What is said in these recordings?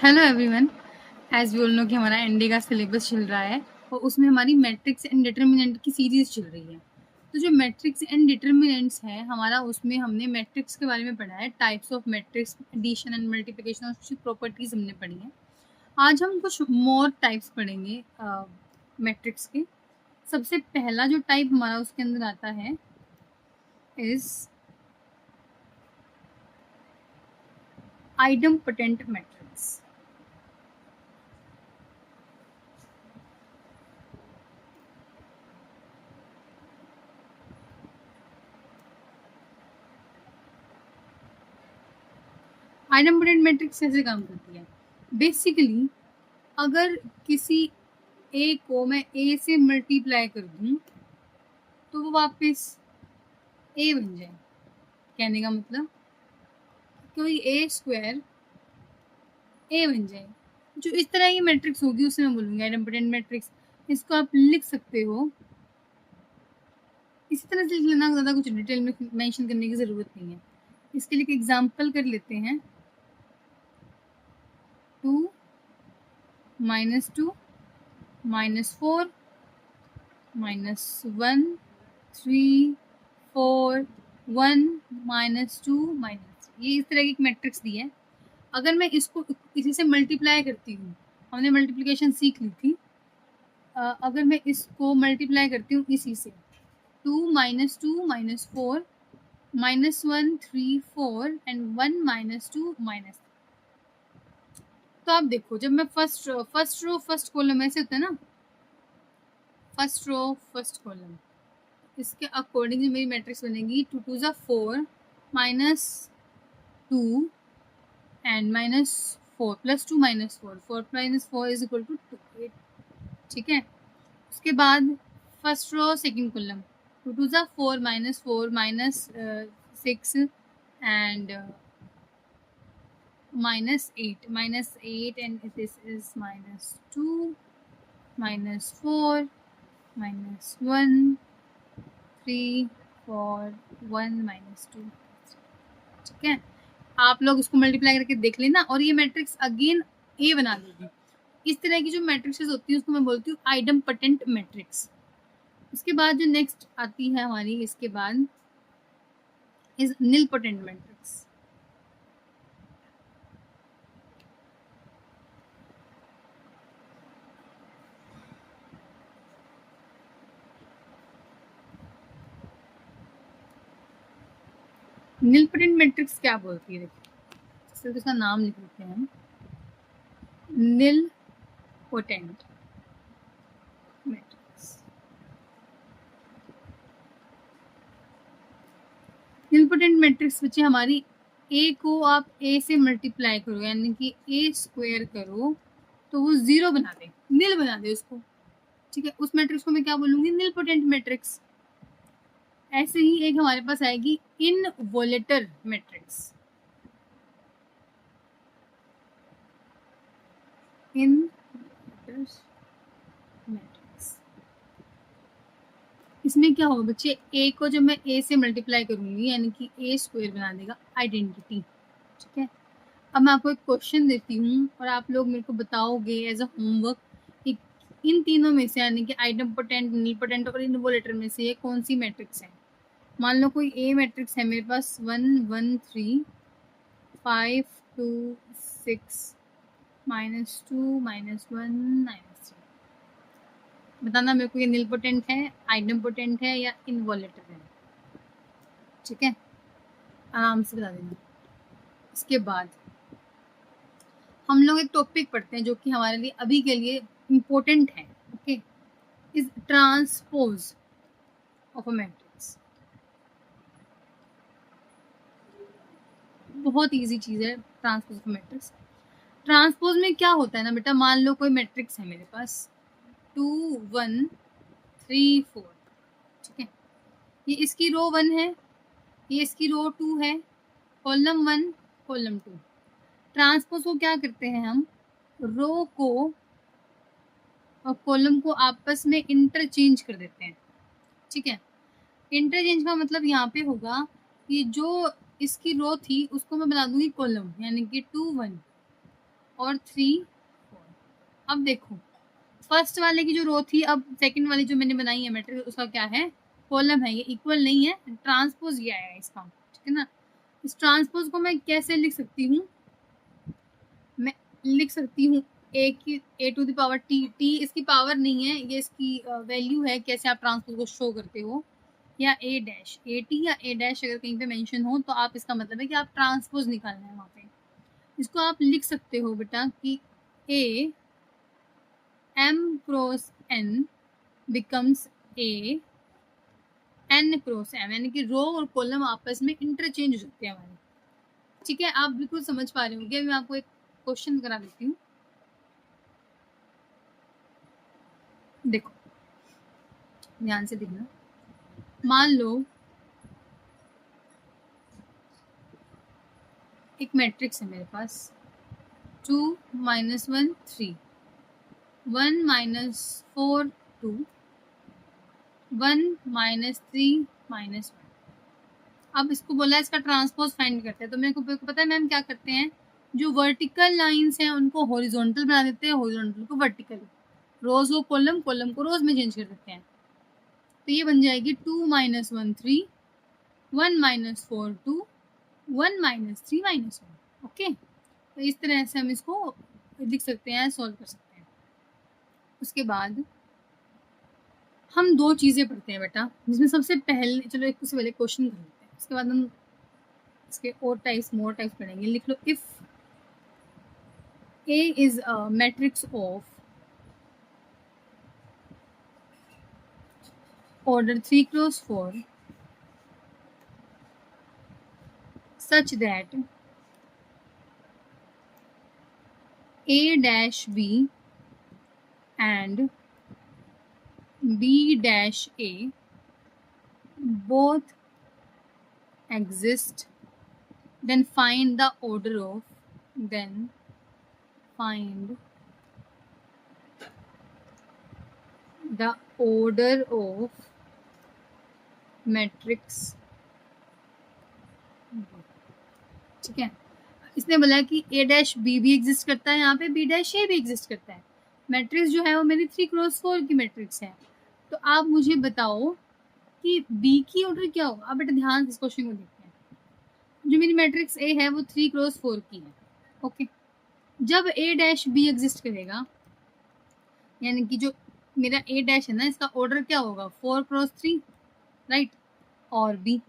Hello everyone. As we all know कि हमारा ND का सिलेबस चल रहा है और उसमें हमारी मैट्रिक्स एंड डिटर्मिनेंट की सीरीज चल रही है। तो जो मैट्रिक्स एंड डिटर्मिनेंट्स है हमारा, उसमें हमने मैट्रिक्स के बारे में पढ़ा है, types of matrix, addition and multiplication और कुछ प्रॉपर्टीज हमने पढ़ी है। आज हम कुछ मोर टाइप्स पढ़ेंगे मैट्रिक्स के। सबसे पहला जो टाइप हमारा उसके अंदर आता है इज आइडम्पोटेंट मैट्रिक्स। आइडम्पोटेंट मैट्रिक्स कैसे काम करती है? बेसिकली अगर किसी ए को मैं ए से मल्टीप्लाई कर दूं तो वो वापस ए बन जाए। कहने का मतलब कोई ए स्क्वायर ए बन जाए। जो इस तरह की मैट्रिक्स होगी उसे मैं बोलूंगी आइडम्पोटेंट मैट्रिक्स। इसको आप लिख सकते हो इसी तरह से लिख लेना, ज़्यादा कुछ डिटेल में मेंशन करने की ज़रूरत नहीं है। इसके लिए एक एग्जांपल कर लेते हैं। 2 -2 -4 -1 3 4 1 -2 ये इस तरह की एक मैट्रिक्स दी है। अगर मैं इसको इसी से मल्टीप्लाई करती हूँ, हमने मल्टीप्लिकेशन सीख ली थी, अगर मैं इसको मल्टीप्लाई करती हूँ इसी से 2 -2 -4 -1 3 4 एंड 1 -2 -3। तो आप देखो, जब मैं फर्स्ट रो फर्स्ट कॉलम ऐसे होता है ना, फर्स्ट रो फर्स्ट कॉलम, इसके अकॉर्डिंग मेरी मैट्रिक्स बनेगी 2 2 ज़ा 4 -2 एंड -4 +2 -4 4 -4 इज इक्वल टू 2। ठीक है। उसके बाद फर्स्ट रो सेकंड कॉलम 2 2 ज़ा 4 -4 -6 एंड -8 एंड दिस इज -2 -4 -1 3 4 1 -2। ठीक है। आप लोग इसको मल्टीप्लाई करके देख लेना और ये मैट्रिक्स अगेन ए बना देगी। इस तरह की जो मैट्रिक्सेस होती है उसको मैं बोलती हूँ आइडम्पोटेंट मैट्रिक्स। उसके बाद जो नेक्स्ट आती है हमारी इसके बाद is nilpotent matrix. Nilpotent matrix क्या बोलती है? देखिए सिर्फ इसका नाम लिख लेते हैं, निलपोटेंट मैट्रिक्स। निलपोटेंट मैट्रिक्स बच्चे हमारी ए को आप ए से मल्टीप्लाई करो यानी कि ए स्क्वायर करो तो वो 0 बना दे, निल बना दे उसको। ठीक है। उस मैट्रिक्स को मैं क्या बोलूंगी? Nilpotent matrix. ऐसे ही एक हमारे पास आएगी इनवोलेटर मैट्रिक्स। मैट्रिक्स इसमें क्या होगा बच्चे? ए को जब मैं ए से मल्टीप्लाई करूंगी यानी कि ए स्क्वायर बना देगा आइडेंटिटी। ठीक है। अब मैं आपको एक क्वेश्चन देती हूँ और आप लोग मेरे को बताओगे एज अ होमवर्क कि इन तीनों में से यानी कि आइडम्पोटेंट, निलपोटेंट और इनवोलेटर में से ये कौन सी मैट्रिक्स है? मान लो कोई ए मैट्रिक्स है मेरे पास 1 1 3 5 2 6 -2 -1 -3। बताना मेरे को ये निलपोटेंट है, आइडम्पोटेंट है या इनवोलेटर है। ठीक है। आराम से बता देना। इसके बाद हम लोग एक टॉपिक पढ़ते हैं जो कि हमारे लिए अभी के लिए इम्पोर्टेंट है। Okay. Is transpose of a matrix. बहुत इजी चीज है ट्रांसपोज ऑफ मैट्रिक्स। ट्रांसपोज में क्या होता है ना बेटा, मान लो कोई मैट्रिक्स है मेरे पास 2 1 3 4। ठीक है। ये इसकी रो 1 है, ये इसकी रो 2 है, कॉलम 1 कॉलम 2। ट्रांसपोज को क्या करते हैं हम? रो को और कॉलम को आपस में इंटरचेंज कर देते हैं। ठीक है। इंटरचेंज का मतलब यहाँ पे होगा कि जो इसकी रो थी उसको मैं बना दूंगी कॉलम यानी कि 2 1, और 3 4। अब देखो फर्स्ट वाले की जो रो थी, अब सेकंड वाली जो मैंने बनाई है मैट्रिक्स उसका क्या है, कॉलम है, ये इक्वल नहीं है, ट्रांसपोज ये आया है इसका, ठीक है ना। इस ट्रांसपोज को मैं कैसे लिख सकती हूँ, मैं लिख सकती हूँ ए की A to the power T, T इसकी पावर नहीं है, ये इसकी वैल्यू है, कैसे आप ट्रांसपोज को शो करते हो, या ए डैश ए टी या ए डैश अगर कहीं पे मेंशन हो तो आप इसका मतलब है कि आप ट्रांसपोज निकालना है वहाँ पे। इसको आप लिख सकते हो बेटा कि ए m cross n becomes a n cross m, यानी कि रो और कॉलम आपस में इंटरचेंज हो सकते हैं हमारे, ठीक है। आप बिल्कुल समझ पा रहे होंगे। मैं आपको एक क्वेश्चन करा देती हूँ, देखो ध्यान से देखना। मान लो एक मैट्रिक्स है मेरे पास 2 -1 3 1 -4 2 1 -3 -1। अब इसको बोला है इसका ट्रांसपोज फाइंड करते हैं, तो मेरे को पता है मैम क्या करते हैं, जो वर्टिकल लाइंस हैं उनको हॉरिजॉन्टल बना देते हैं, हॉरिजॉन्टल को वर्टिकल, रोज को कॉलम, कॉलम को रोज में चेंज कर देते हैं। तो ये बन जाएगी 2 -1 3 1 -4 2 1 -3 -1। ओके, तो इस तरह से हम इसको लिख सकते हैं, सॉल्व कर सकते हैं। उसके बाद हम दो चीज़ें पढ़ते हैं बेटा, जिसमें सबसे पहले, चलो एक उससे पहले क्वेश्चन कर लेते हैं, उसके बाद हम इसके और टाइप्स, मोर टाइप्स पढ़ेंगे। लिख लो, if A is a matrix of order 3 cross 4 such that A dash B and B dash A both exist, then find the order of, then find the order of matrix, ठीक है। इसने बोला कि A dash B भी exist करता है, यहाँ पे बी डैश ए भी एग्जिस्ट करता है। मैट्रिक्स जो है वो मेरी 3 क्रॉस 4 की मैट्रिक्स है। तो आप मुझे बताओ कि बी की ऑर्डर क्या होगा। अब बेटा ध्यान से इस क्वेश्चन को देखते हैं। जो मेरी मैट्रिक्स ए है वो 3 क्रॉस 4 की है, ओके। जब ए डैश बी एग्जिस्ट करेगा, यानी कि जो मेरा ए डैश है ना, इसका ऑर्डर क्या होगा, 4 क्रॉस 3, राइट। और बी,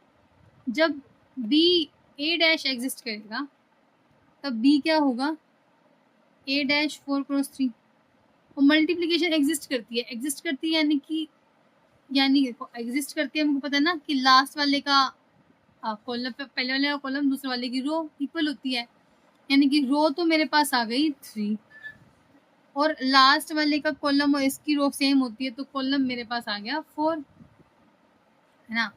जब बी ए डैश एग्जिस्ट करेगा तब बी क्या होगा, ए डैश 4 क्रॉस 3। और मल्टीप्लीकेशन एग्जिस्ट करती है, एग्जिस्ट करती है यानी कि, यानी देखो एग्जिस्ट करती है, हमको पता है ना कि लास्ट वाले का कॉलम, पहले वाले का कॉलम, दूसरे वाले की रो इक्वल होती है, यानी कि रो तो मेरे पास आ गई 3 और लास्ट वाले का कॉलम और इसकी रो सेम होती है, तो कॉलम मेरे पास आ गया 4, है ना।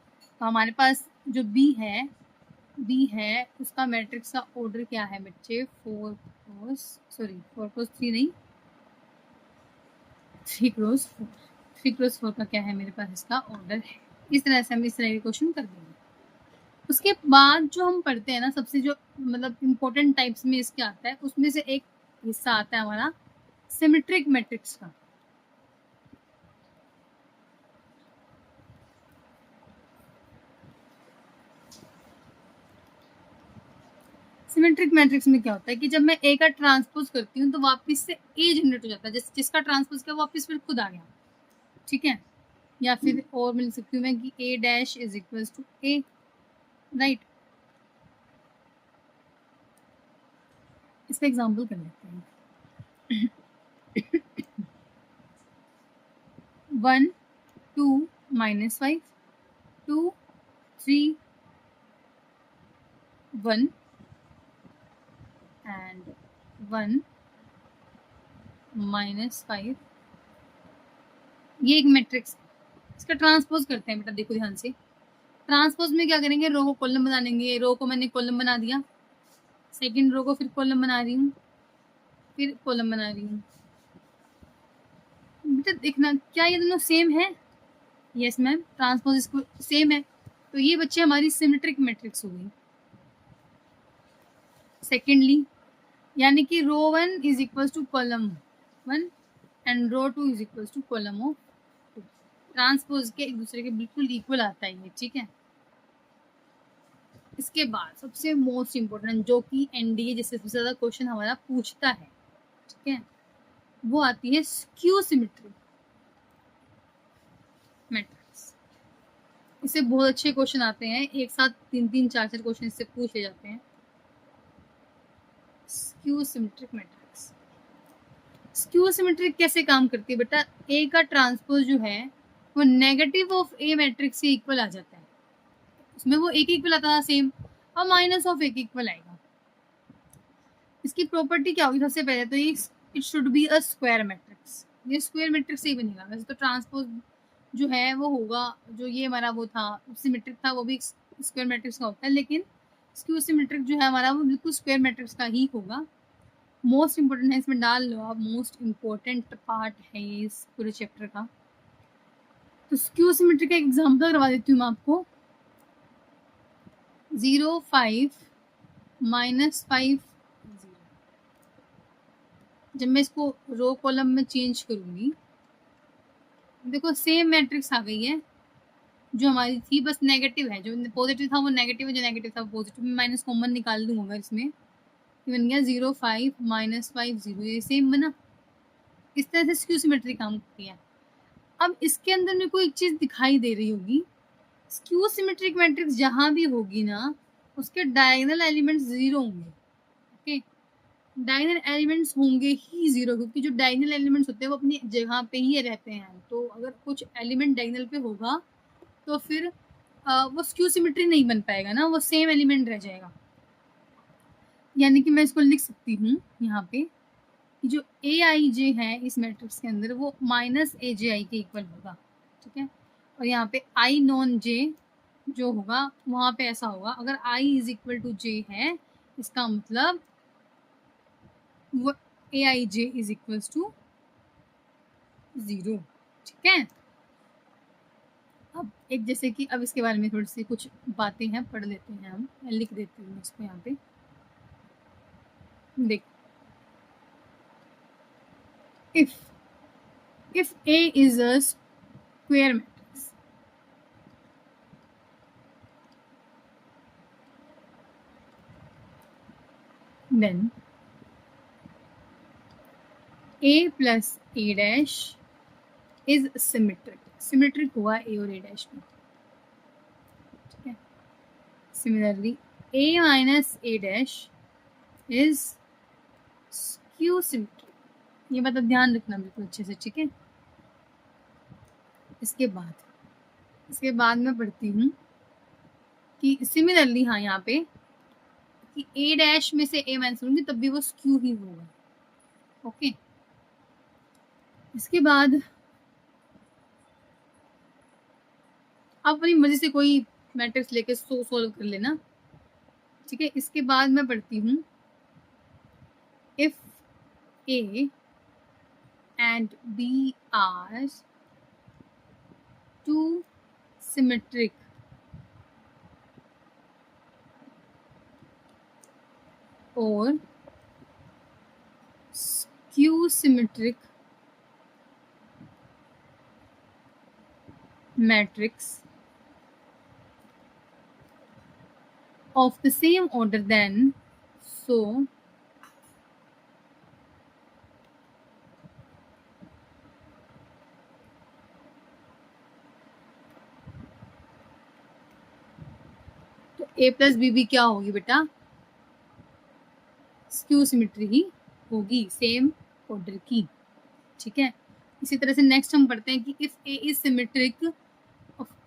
तो हमारे पास जो बी है उसका मैट्रिक्स का ऑर्डर क्या है बच्चे, 4 क्रॉस 3 नहीं, 3 क्रॉस 4 का क्या है मेरे पास, इसका ऑर्डर है। इस तरह से हम इस तरह के क्वेश्चन कर देंगे। उसके बाद जो हम पढ़ते हैं ना, सबसे जो मतलब इम्पोर्टेंट टाइप्स में इसके आता है, उसमें से एक हिस्सा आता है हमारा सिमेट्रिक मैट्रिक्स का। सिमेट्रिक मैट्रिक्स में क्या होता है कि जब मैं ए का ट्रांसपोज करती हूँ तो वापस से ए जनरेट हो जाता है, जिसका ट्रांसपोज किया वापस फिर खुद आ गया, ठीक है। या फिर और मिल सकती हूँ मैं कि A dash is equal to A, right. इसका एग्जाम्पल कर लेते हैं। 1 2 -5 2 3 1 and 1 -5, ये एक मैट्रिक्स है। इसका ट्रांसपोज करते हैं बेटा, देखो ध्यान से। ट्रांसपोज में क्या करेंगे, रो को कॉलम बना लेंगे, रो को मैंने कॉलम बना दिया, सेकंड रो को फिर कॉलम बना रही हूँ, फिर कॉलम बना रही हूँ। बेटा देखना क्या ये दोनों सेम है, यस मैम, ट्रांसपोज इसको सेम है, तो ये बच्चे हमारी सिमेट्रिक मैट्रिक्स हो गई। सेकेंडली यानी कि row 1 is equal to column 1 and row 2 is equal to column of 2। Transpose के एक दूसरे के बिल्कुल इक्वल आता है ये, ठीक है। इसके बाद सबसे मोस्ट इम्पोर्टेंट जो कि एनडीए जिससे सबसे ज्यादा क्वेश्चन हमारा पूछता है, ठीक है, वो आती है स्क्यू सिमेट्री मैट्रिक्स। इससे बहुत अच्छे क्वेश्चन आते हैं, एक साथ 3-3 4-4 क्वेश्चन इससे पूछे जाते हैं। Skew symmetric matrix, skew symmetric कैसे काम करती है बेटा, ए का ट्रांसपोज जो है वो नेगेटिव ऑफ ए मैट्रिक्स के इक्वल आ जाता है। उसमें वो एक इक्वल आता था सेम, और माइनस ऑफ एक इक्वल आएगा। इसकी प्रॉपर्टी क्या होगी, सबसे पहले तो ये it should be a square matrix, ये स्क्वायर मैट्रिक्स से ही बनेगा। वैसे तो ट्रांसपोज जो है वो होगा, जो ये हमारा वो था सिमेट्रिक था, वो भी स्क्वायर मैट्रिक्स का होता है, लेकिन स्क्यू सिमेट्रिक जो है हमारा वो बिल्कुल स्क्वायर मैट्रिक्स का ही होगा। मोस्ट इम्पोर्टेंट है, इसमें डाल लो आप, मोस्ट इम्पोर्टेंट पार्ट है ये इस पूरे चैप्टर का। तो स्क्यू सिमेट्री का एग्जांपल करवा देती हूँ मैं आपको। 0 5 -5 0। जब मैं इसको रो कॉलम में चेंज करूंगी, देखो सेम मैट्रिक्स आ गई है जो हमारी थी, बस नेगेटिव है। जो पॉजिटिव था वो नेगेटिव है, जो नेगेटिव था वो पॉजिटिव। मैं माइनस कॉमन निकाल दूँ अगर इसमें, ये बन गया 0 5 -5 0, ये सेम बना। इस तरह से स्क्यू सिमेट्री काम करती है। अब इसके अंदर मेरे को एक चीज दिखाई दे रही होगी, स्क्यू सिमेट्रिक मैट्रिक्स जहां भी होगी ना, उसके डायगोनल एलिमेंट्स 0 होंगे। ओके, डायगोनल एलिमेंट्स होंगे ही 0, क्योंकि जो डायगोनल एलिमेंट्स होते हैं वो अपनी जगह पे ही रहते हैं। तो अगर कुछ एलिमेंट डायगोनल पे होगा तो फिर वो स्क्यू सिमेट्री नहीं बन पाएगा ना, वो सेम एलिमेंट रह जाएगा। यानी कि मैं इसको लिख सकती हूँ यहाँ पे कि जो ए आई जे है इस मैट्रिक्स के अंदर वो माइनस ए जे आई के इक्वल होगा, ठीक है। और यहाँ पे आई नॉन जे जो होगा वहाँ पे ऐसा होगा, अगर आई इज इक्वल टू जे है, इसका मतलब वो ए आई जे इज इक्वल टू 0, ठीक है। अब एक जैसे कि अब इसके बारे में थोड़ी सी कुछ बातें हैं, पढ़ लेते हैं हम। मैं लिख देती हूँ इसको यहाँ पे, देख। if A is a square matrix, then A plus A dash is symmetric. Symmetric हुआ A और A dash में, ठीक है। Similarly, A minus A dash is skew symmetric. ये बात ध्यान रखना बिल्कुल अच्छे से, ठीक है। इसके बाद मैं पढ़ती हूँ कि सिमिलरली, हाँ यहाँ पे कि ए डैश में से ए माइनस करूंगी तब भी वो स्क्यू ही होगा। ओके, इसके बाद आप अपनी मर्जी से कोई मैट्रिक्स लेके सोल्व कर लेना, ठीक है। इसके बाद मैं पढ़ती हूँ if A and B are two symmetric और skew symmetric matrix of the same order, then so तो a प्लस बी भी क्या होगी बेटा, स्क्यू सिमेट्री ही होगी, सेम ऑर्डर की, ठीक है। इसी तरह से नेक्स्ट हम पढ़ते हैं कि इफ ए इज सिमेट्रिक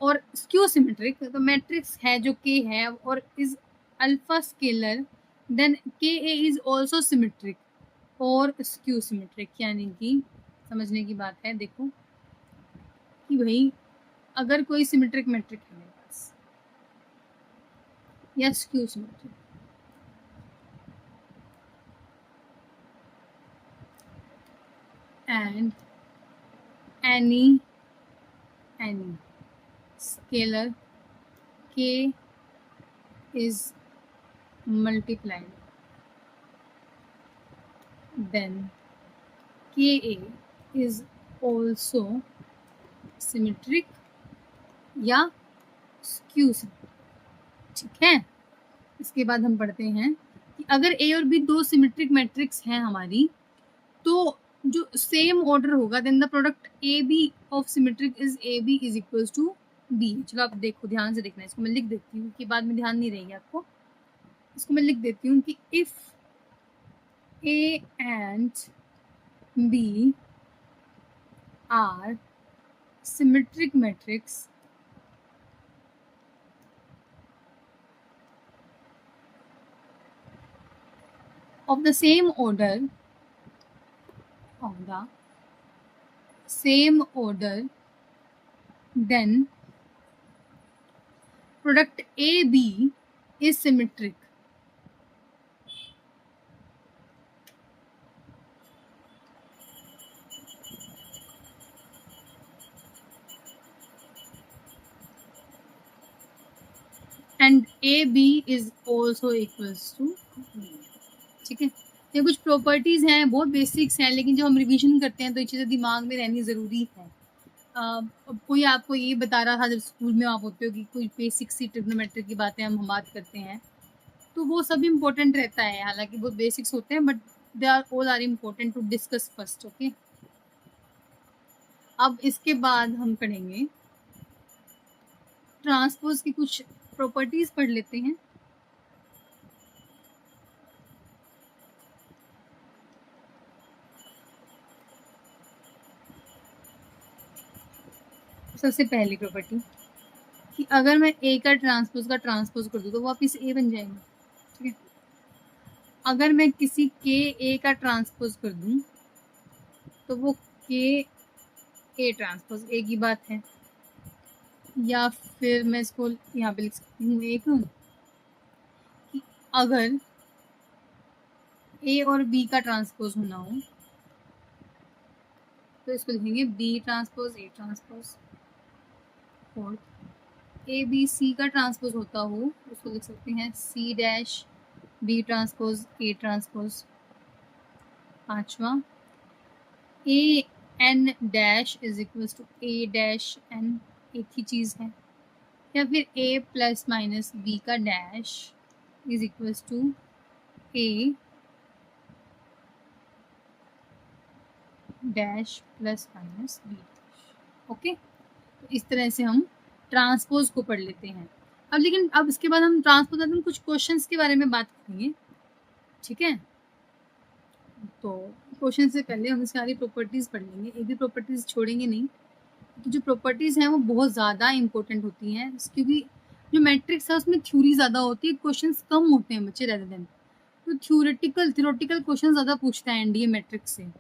और स्क्यू सिमेट्रिक, तो मैट्रिक्स है जो के है और इज अल्फा स्केलर, देन के ए इज ऑल्सो सिमेट्रिक और स्क्यू सिमेट्रिक। यानी कि समझने की बात है, देखो कि भाई अगर कोई सिमेट्रिक मैट्रिक है मेरे पास या skew symmetric, and any scalar k is multiplied then KA is also symmetric या स्क्यू सिमेट्रिक, ठीक है। इसके बाद हम पढ़ते हैं कि अगर ए और बी दो सिमेट्रिक मैट्रिक्स हैं हमारी, तो जो सेम ऑर्डर होगा then the product A B of symmetric is A B is equals to B. चलो आप देखो, ध्यान से देखना, इसको मैं लिख देती हूँ कि बाद में ध्यान नहीं रहेगी आपको। इसको मैं लिख देती हूँ कि if A and B are symmetric matrix of the same order then product AB is symmetric. And AB is also equals to B. ठीक है, ये कुछ प्रॉपर्टीज हैं, बहुत बेसिक्स हैं, लेकिन जब हम रिवीजन करते हैं तो ये चीज़ें दिमाग में रहनी ज़रूरी है। अब कोई आपको ये बता रहा था जब स्कूल में आप होते हो कि कोई बेसिक सी ट्रिग्नोमेट्री की बातें हम बात करते हैं, तो वो सब इम्पोर्टेंट रहता है, हालांकि बहुत बेसिक्स होते हैं, but they are all are important to discuss first. Okay, अब इसके बाद हम पढ़ेंगे ट्रांसपोज की कुछ प्रॉपर्टीज पढ़ लेते हैं। सबसे पहली प्रॉपर्टी कि अगर मैं ए का ट्रांसपोज कर दूँ तो वापिस ए बन जाएगा, ठीक है। अगर मैं किसी के ए का ट्रांसपोज कर दूँ तो वो के ए ट्रांसपोज ए की बात है, या फिर मैं इसको यहाँ पे लिख सकती हूँ एक कि अगर ए और बी का ट्रांसपोज होना हो तो इसको लिखेंगे बी ट्रांसपोज ए ट्रांसपोज। और ए बी सी का ट्रांसपोज होता हो उसको लिख सकते हैं C dash B transpose A transpose. पांचवा, A N dash is equals to A dash N, एक ही चीज़ है। या फिर ए प्लस माइनस बी का dash is equals to A dash plus minus B dash. Okay, तो इस तरह से हम ट्रांसपोज को पढ़ लेते हैं। अब इसके बाद हम ट्रांसपोज में कुछ क्वेश्चंस के बारे में बात करेंगे, ठीक है। तो क्वेश्चन से पहले हम इसकी सारी प्रॉपर्टीज पढ़ लेंगे, एक भी प्रॉपर्टीज छोड़ेंगे नहीं, क्योंकि जो प्रॉपर्टीज हैं वो बहुत ज़्यादा इंपॉर्टेंट होती हैं, क्योंकि जो मैट्रिक्स है उसमें थ्योरी ज़्यादा होती है, क्वेश्चंस कम होते हैं बच्चे रेदर देन, तो थ्योरेटिकल क्वेश्चन ज़्यादा पूछता है एनडीए मैट्रिक्स से।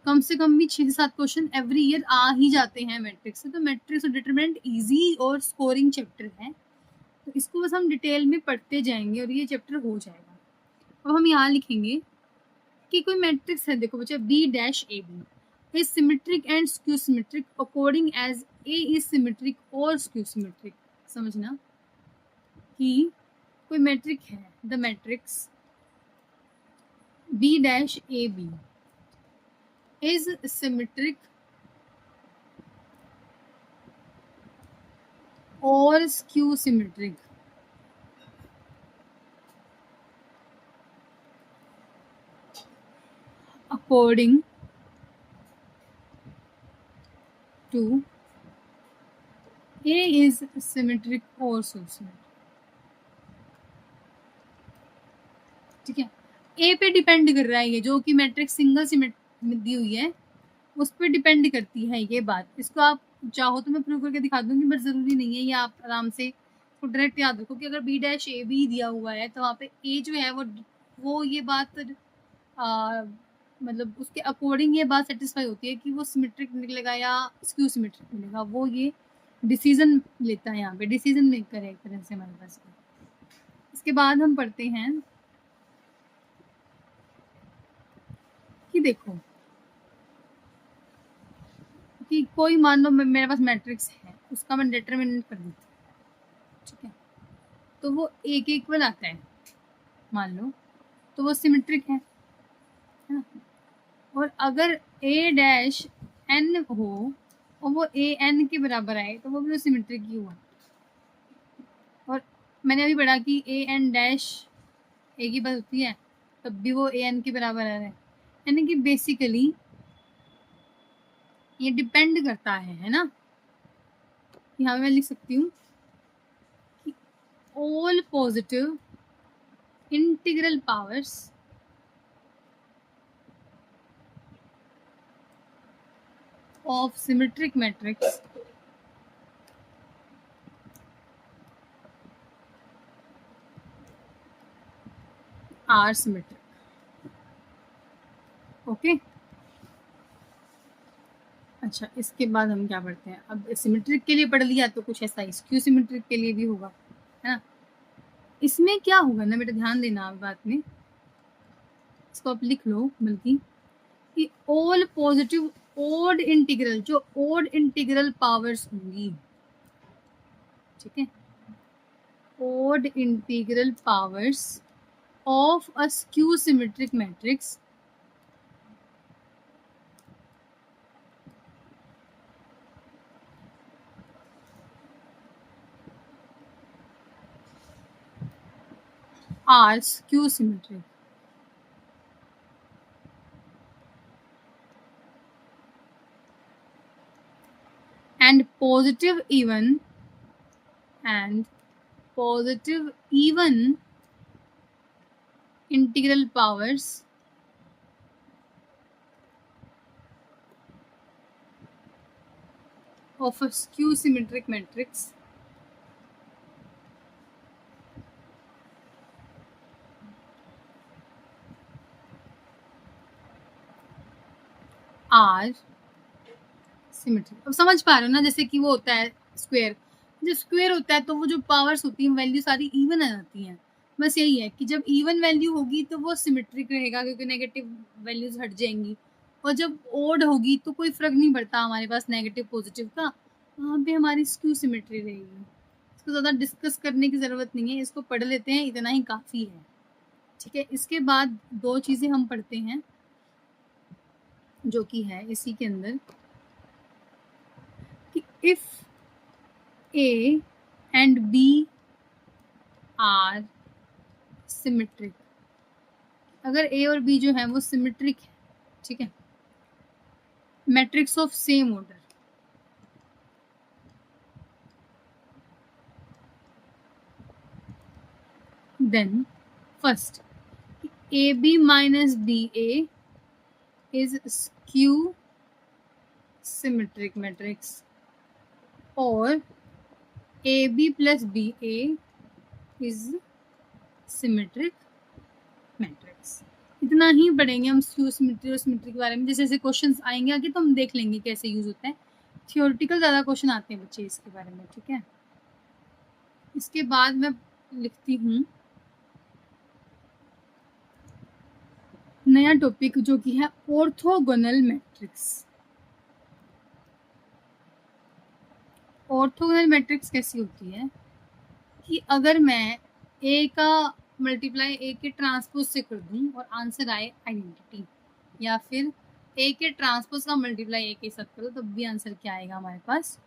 कम से कम भी 6 से 7 क्वेश्चन एवरी ईयर आ ही जाते हैं मैट्रिक्स से। तो मैट्रिक्स और डिटरमिनेंट इजी और स्कोरिंग चैप्टर है, तो इसको बस हम डिटेल में पढ़ते जाएंगे और ये चैप्टर हो जाएगा। अब हम यहाँ लिखेंगे कि कोई मैट्रिक्स है, देखो बच्चा, B dash A B is symmetric and skew symmetric according as A is symmetric और स्क्यू सिमेट्रिक। समझना कि कोई मैट्रिक है, the matrix B dash A B is symmetric or skew symmetric according to A is symmetric or skew symmetric, ठीक है। ए पे depend कर रहा है ये, जो कि मैट्रिक्स सिंगल सिमेट्रिक दी हुई है उस पर डिपेंड करती है ये बात। इसको आप चाहो तो मैं प्रूव करके दिखा दूंगी, बट ज़रूरी नहीं है, ये आप आराम से तो डायरेक्ट याद रखो कि अगर बी डैश ए बी दिया हुआ है तो वहाँ पे ए जो है वो ये बात मतलब उसके अकॉर्डिंग ये बात सेटिस्फाई होती है कि वो सिमेट्रिक निकलेगा या स्क्यू सिमेट्रिक मिलेगा, वो ये डिसीजन लेता है, यहाँ पे डिसीजन मेकर है एक तरह से हमारे पास। इसके बाद हम पढ़ते हैं कि देखो कि कोई मान लो मेरे पास मैट्रिक्स है, उसका मैं डिटरमिनेंट कर देती हूँ, ठीक है। तो वो एक इक्वल आता है मान लो, तो वो सिमेट्रिक है ना। और अगर ए डैश एन हो और वो ए एन के बराबर आए तो वो भी सिमेट्रिक ही हुआ। और मैंने अभी पढ़ा कि ए एन डैश ए की बात होती है तब भी वो ए एन के बराबर आ रहा है, यानी कि बेसिकली ये डिपेंड करता है ना। यहाँ मैं लिख सकती हूँ कि all positive integral powers of symmetric matrix are symmetric. Okay अच्छा, इसके बाद हम क्या पढ़ते हैं? अब सिमेट्रिक के लिए पढ़ लिया तो कुछ ऐसा स्क्यू सिमेट्रिक के लिए भी होगा, है ना। इसमें क्या होगा ना बेटा, ध्यान देना आप बात में, इसको आप लिख लो बल्कि कि ऑल पॉजिटिव ओड इंटीग्रल, जो ओड इंटीग्रल पावर्स होंगी, ठीक है, odd integral powers of a skew symmetric matrix are skew symmetric. And positive even integral powers of a skew symmetric matrix are symmetric. अब समझ पा रहे हो ना, जैसे कि वो होता है स्क्वायर, जब स्क्वायर होता है तो वो जो पावर्स होती हैं वैल्यू सारी इवन आ जाती हैं। बस यही है कि जब इवन वैल्यू होगी तो वो सिमेट्रिक रहेगा क्योंकि नेगेटिव वैल्यूज हट जाएंगी, और जब ओड होगी तो कोई फर्क नहीं पड़ता हमारे पास नेगेटिव पॉजिटिव का, वहाँ पे हमारी स्क्यू सिमेट्री रहेगी। इसको ज़्यादा डिस्कस करने की ज़रूरत नहीं है, इसको पढ़ लेते हैं, इतना ही काफ़ी है, ठीक है। इसके बाद दो चीज़ें हम पढ़ते हैं जो कि है इसी के अंदर कि if A and B are symmetric, अगर ए और बी जो है वो सिमेट्रिक है, ठीक है, matrix of same order, then first AB minus BA is skew symmetric matrix और AB plus BA is symmetric matrix। इतना ही पढ़ेंगे हम स्क्यू सिमेट्री और सिमेट्री के बारे में। जैसे जैसे क्वेश्चंस आएंगे आगे तो हम देख लेंगे कैसे यूज होता है। थियोरेटिकल ज़्यादा क्वेश्चन आते हैं बच्चे इसके बारे में, ठीक है। इसके बाद मैं लिखती हूँ नया टॉपिक जो कि है ऑर्थोगोनल मैट्रिक्स। ऑर्थोगोनल मैट्रिक्स कैसी होती है कि अगर मैं ए का मल्टीप्लाई ए के ट्रांसपोज से कर दूं और आंसर आए आइडेंटिटी, या फिर ए के ट्रांसपोज का मल्टीप्लाई ए के साथ करो तब भी आंसर क्या आएगा हमारे पास,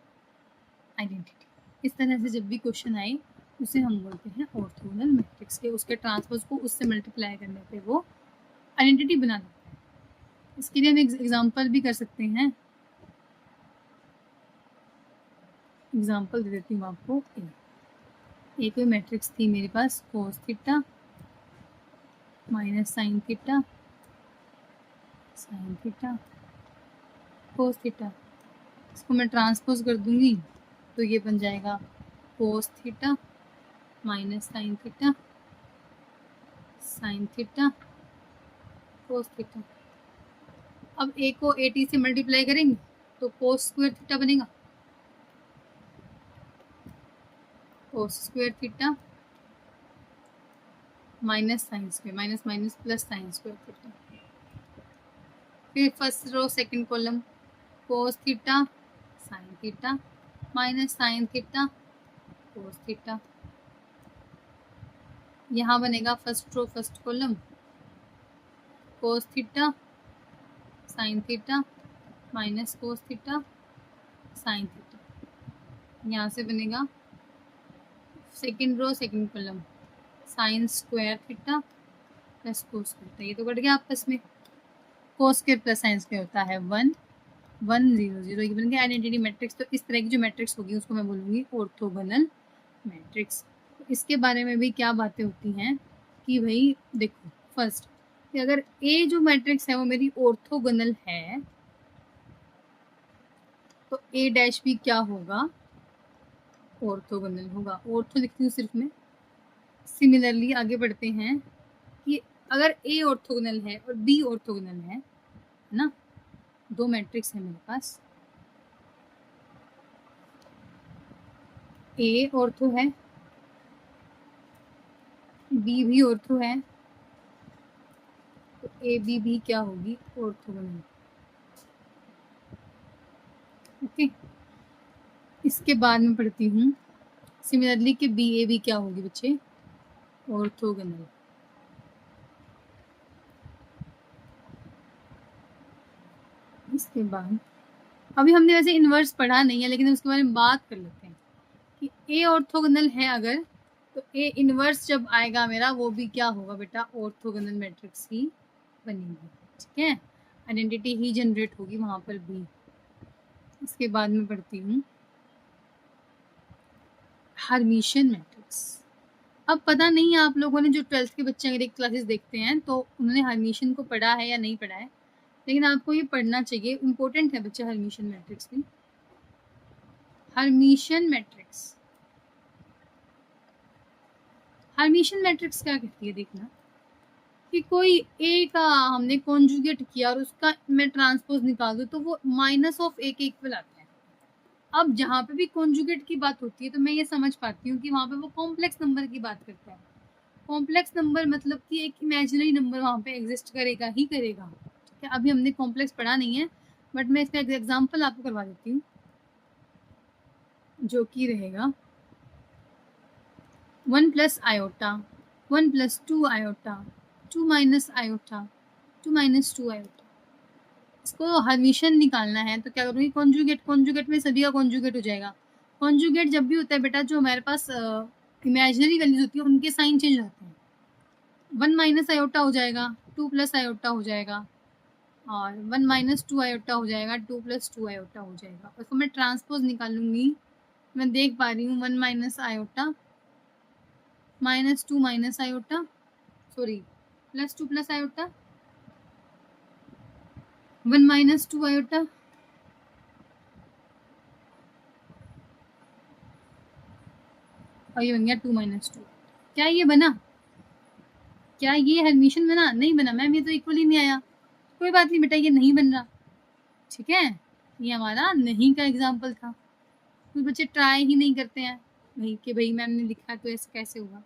आइडेंटिटी। इस तरह से जब भी क्वेश्चन आए उसे हम बोलते हैं ऑर्थोगोनल मैट्रिक्स के, उसके ट्रांसपोज को उससे मल्टीप्लाई करने पे वो आइडेंटिटी बना देता है। इसके लिए हम एग्जाम्पल भी कर सकते हैं, एग्जाम्पल दे देती हूँ आपको। ए कोई मैट्रिक्स थी मेरे पास, cos theta minus sine theta cos theta, इसको मैं ट्रांसपोज कर दूंगी तो ये बन जाएगा cos theta minus sine theta cos theta. अब ए को ए टी से मल्टीप्लाई करेंगे तो कोस स्क्वायर थीटा बनेगा, cos square theta minus sine square, minus minus plus sine square theta. फिर first row second column cos theta sine theta minus sine theta cos theta. यहाँ बनेगा first row first column cos theta sine theta minus cos theta sine theta, यहाँ से बनेगा second row second column sine square theta plus cos theta, ये तो कट गया आपस में। Cos square plus sine square होता है 1 1 0 0, ये बन गया आइडेंटिटी मैट्रिक्स। तो इस तरह की जो मैट्रिक्स होगी उसको मैं बोलूँगी ऑर्थोगोनल मैट्रिक्स। तो इसके बारे में भी क्या बातें होती हैं कि भाई देखो, फर्स्ट कि अगर ए जो मैट्रिक्स है वो मेरी ऑर्थोगोनल है तो ए डैश भी क्या होगा, ऑर्थोगोनल होगा। ऑर्थो लिखती हूँ सिर्फ मैं। सिमिलरली आगे बढ़ते हैं कि अगर ए ऑर्थोगोनल है और बी ऑर्थोगोनल है ना, दो मैट्रिक्स है मेरे पास, ए ऑर्थो है बी भी ऑर्थो है, तो ए बी भी क्या होगी, ऑर्थोगोनल। ओके, इसके बाद में पढ़ती हूँ सिमिलरली कि बी ए भी क्या होगी बच्चे, ऑर्थोगोनल। इसके बाद अभी हमने वैसे इन्वर्स पढ़ा नहीं है लेकिन उसके बारे में बात कर लेते हैं कि ए ऑर्थोगोनल है अगर, तो ए इन्वर्स जब आएगा मेरा वो भी क्या होगा बेटा, ऑर्थोगोनल मैट्रिक्स ही बनेगी। ठीक है, आइडेंटिटी ही जनरेट होगी वहां पर भी। इसके बाद में पढ़ती हूँ हर्मिशियन मैट्रिक्स। अब पता नहीं आप लोगों ने जो 12th के बच्चे अगर एक क्लासेस देखते हैं तो उन्होंने हर्मिशियन को पढ़ा है या नहीं पढ़ा है, लेकिन आपको ये पढ़ना चाहिए, इम्पोर्टेंट है बच्चे हर्मिशियन मैट्रिक्स भी। हर्मिशियन मैट्रिक्स, हर्मिशियन मैट्रिक्स क्या कहती है, देखना कि कोई ए का हमने कॉन्जुगेट किया और उसका मैं ट्रांसपोज निकाल दूं तो वो माइनस ऑफ ए के इक्वल आता है। अब जहाँ पे भी कॉन्जुगेट की बात होती है तो मैं ये समझ पाती हूँ कि वहाँ पे वो कॉम्प्लेक्स नंबर की बात करता है। कॉम्प्लेक्स नंबर मतलब कि एक इमेजिनरी नंबर वहाँ पे एग्जिस्ट करेगा ही करेगा। ठीक है, अभी हमने कॉम्प्लेक्स पढ़ा नहीं है बट मैं इसका एग्जाम्पल आपको करवा देती हूँ, जो कि रहेगा 1 plus iota 1 plus 2 iota 2 minus iota 2 minus 2 iota. इसको हर्मिशियन निकालना है तो क्या करूँगी, कॉन्जुगेट, कॉन्जुगेट में सभी का कॉन्जुगेट हो जाएगा। कॉन्जुगेट जब भी होता है बेटा, जो हमारे पास इमेजिनरी वैल्यूज होती है उनके साइन चेंज होते हैं। 1 माइनस आयोटा हो जाएगा 2 प्लस आयोटा हो जाएगा, और 1 माइनस 2 आयोटा हो जाएगा 2 प्लस 2 आयोटा हो जाएगा। उसको मैं ट्रांसपोज निकालूंगी, मैं देख पा रही हूँ 1 minus iota minus 2 minus iota, sorry plus 2 plus iota 1 minus 2 iota, और ये बन गया 2 माइनस 2। क्या ये बना, क्या ये हर्मिशियन बना, नहीं बना मैम, ये तो इक्वल ही नहीं आया। कोई बात नहीं बेटा, ये नहीं बन रहा। ठीक है, ये हमारा नहीं का एग्जाम्पल था। कुछ बच्चे ट्राई ही नहीं करते हैं भाई कि भाई मैम ने लिखा तो ऐसे कैसे होगा।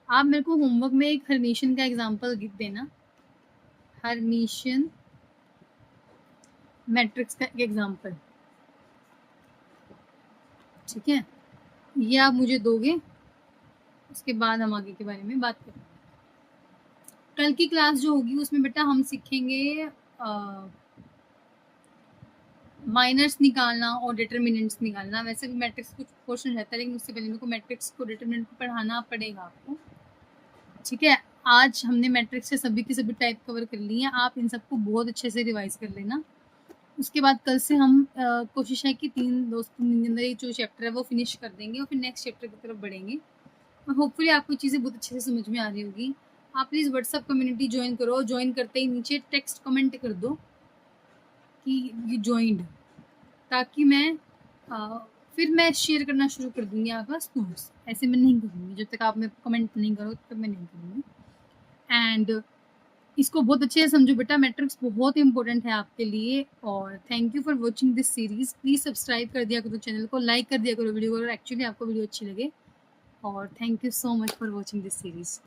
आप मेरे को होमवर्क में एक हर्मिशियन का एग्जाम्पल देना, हर्मिशियन मैट्रिक्स का एग्जाम्पल। ठीक है, ये आप मुझे दोगे, उसके बाद हम आगे के बारे में बात करेंगे। कल की क्लास जो होगी उसमें बेटा हम सीखेंगे माइनर्स निकालना और डिटर्मिनेंट्स निकालना। वैसे भी मैट्रिक्स कुछ क्वेश्चन रहता है लेकिन उससे पहले मेरे को मैट्रिक्स को डिटर्मिनेंट को पढ़ाना पड़ेगा आपको। ठीक है, आज हमने मैट्रिक्स से सभी की सभी टाइप कवर कर ली हैं, आप इन सबको बहुत अच्छे से रिवाइज कर लेना। उसके बाद कल से हम कोशिश है कि 3 दिन के अंदर ये जो चैप्टर है वो फिनिश कर देंगे और फिर नेक्स्ट चैप्टर की तरफ बढ़ेंगे। और होपफुली आपको चीज़ें बहुत अच्छे से समझ में आ रही होगी। आप प्लीज़ व्हाट्सएप कम्युनिटी ज्वाइन करो, ज्वाइन करते ही नीचे टेक्स्ट कमेंट कर दो कि ये ज्वाइंड, ताकि मैं फिर मैं शेयर करना शुरू कर दूँगी आपका नोट्स। ऐसे मैं नहीं करूँगी, जब तक आप मेरे को कमेंट नहीं करो तब मैं नहीं करूँगी। एंड इसको बहुत अच्छे से समझो बेटा, मैट्रिक्स बहुत इंपॉर्टेंट है आपके लिए। और thank you for watching this series. Please subscribe कर दिया करो चैनल को, लाइक कर दिया करो वीडियो को अगर एक्चुअली आपको वीडियो अच्छी लगे। और thank you so much for watching this series.